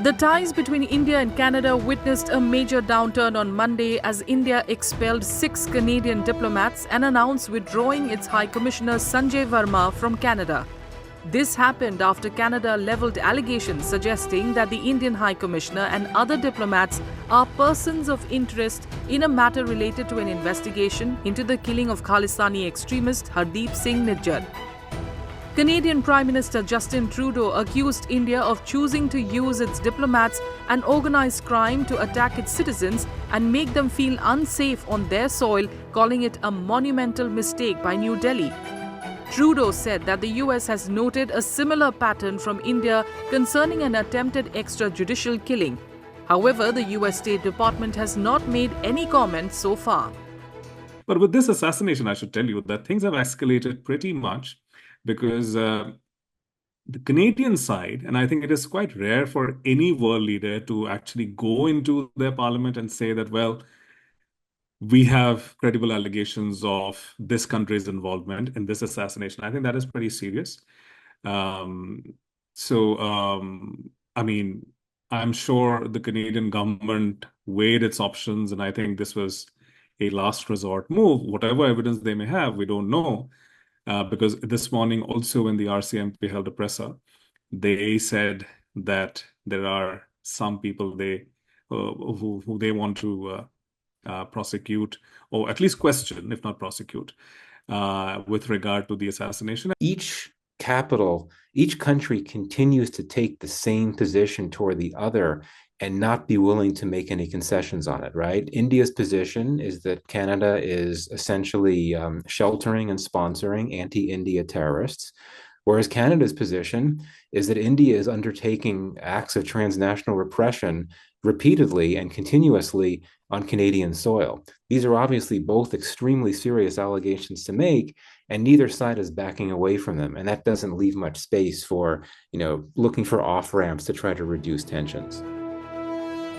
The ties between India and Canada witnessed a major downturn on Monday as India expelled 6 Canadian diplomats and announced withdrawing its High Commissioner Sanjay Verma from Canada. This happened after Canada leveled allegations suggesting that the Indian High Commissioner and other diplomats are persons of interest in a matter related to an investigation into the killing of Khalistani extremist Hardeep Singh Nijjar. Canadian Prime Minister Justin Trudeau accused India of choosing to use its diplomats and organized crime to attack its citizens and make them feel unsafe on their soil, calling it a monumental mistake by New Delhi. Trudeau said that the US has noted a similar pattern from India concerning an attempted extrajudicial killing. However, the US State Department has not made any comments so far. But with this assassination, I should tell you that things have escalated pretty much, because the Canadian side, and I think it is quite rare for any world leader to actually go into their parliament and say that, well, we have credible allegations of this country's involvement in this assassination. I think that is pretty serious. I mean, I'm sure the Canadian government weighed its options, and I think this was a last resort move. Whatever evidence they may have, we don't know. Because this morning also when the RCMP held a presser, they said that there are some people who they want to prosecute, or at least question, if not prosecute, with regard to the assassination. Each country continues to take the same position toward the other and not be willing to make any concessions on it, right? India's position is that Canada is essentially sheltering and sponsoring anti-India terrorists, whereas Canada's position is that India is undertaking acts of transnational repression repeatedly and continuously on Canadian soil. These are obviously both extremely serious allegations to make, and neither side is backing away from them. And that doesn't leave much space for, looking for off-ramps to try to reduce tensions.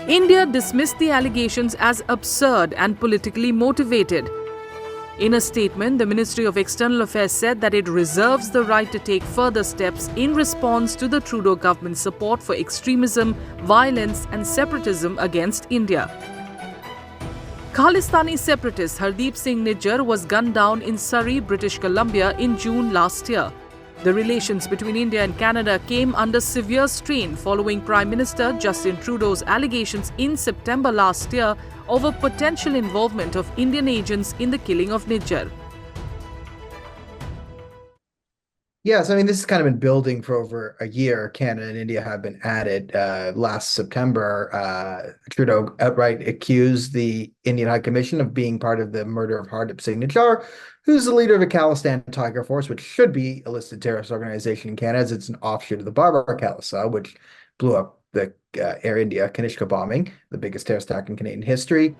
India dismissed the allegations as absurd and politically motivated. In a statement, the Ministry of External Affairs said that it reserves the right to take further steps in response to the Trudeau government's support for extremism, violence and separatism against India. Khalistani separatist Hardeep Singh Nijjar was gunned down in Surrey, British Columbia in June last year. The relations between India and Canada came under severe strain following Prime Minister Justin Trudeau's allegations in September last year over potential involvement of Indian agents in the killing of Nijjar. Yes, I mean, this has kind of been building for over a year. Canada and India have been at it. Last September, Trudeau outright accused the Indian High Commission of being part of the murder of Hardeep Singh Nijjar, who's the leader of the Khalistan Tiger Force, which should be a listed terrorist organization in Canada, as it's an offshoot of the Barbar Khalsa, which blew up the Air India Kanishka bombing, the biggest terrorist attack in Canadian history.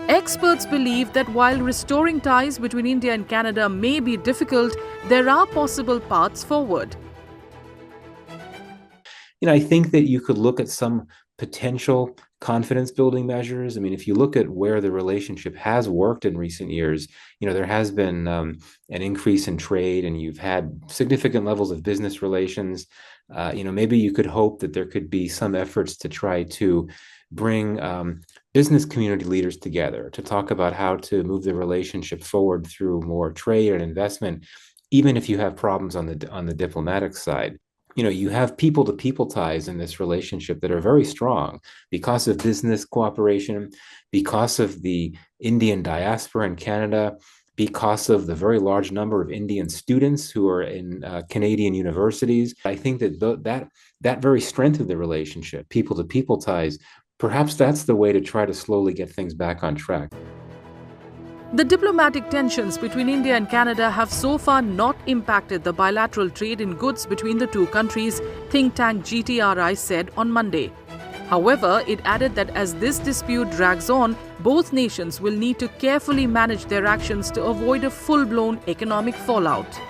Experts believe that while restoring ties between India and Canada may be difficult, there are possible paths forward. I think that you could look at some potential confidence-building measures. I mean, if you look at where the relationship has worked in recent years, there has been an increase in trade, and you've had significant levels of business relations. Maybe you could hope that there could be some efforts to try to bring business community leaders together to talk about how to move the relationship forward through more trade and investment, even if you have problems on the diplomatic side. You have people-to-people ties in this relationship that are very strong because of business cooperation, because of the Indian diaspora in Canada, because of the very large number of Indian students who are in Canadian universities. I think that very strength of the relationship, people-to-people ties, perhaps that's the way to try to slowly get things back on track. The diplomatic tensions between India and Canada have so far not impacted the bilateral trade in goods between the two countries, think tank GTRI said on Monday. However, it added that as this dispute drags on, both nations will need to carefully manage their actions to avoid a full-blown economic fallout.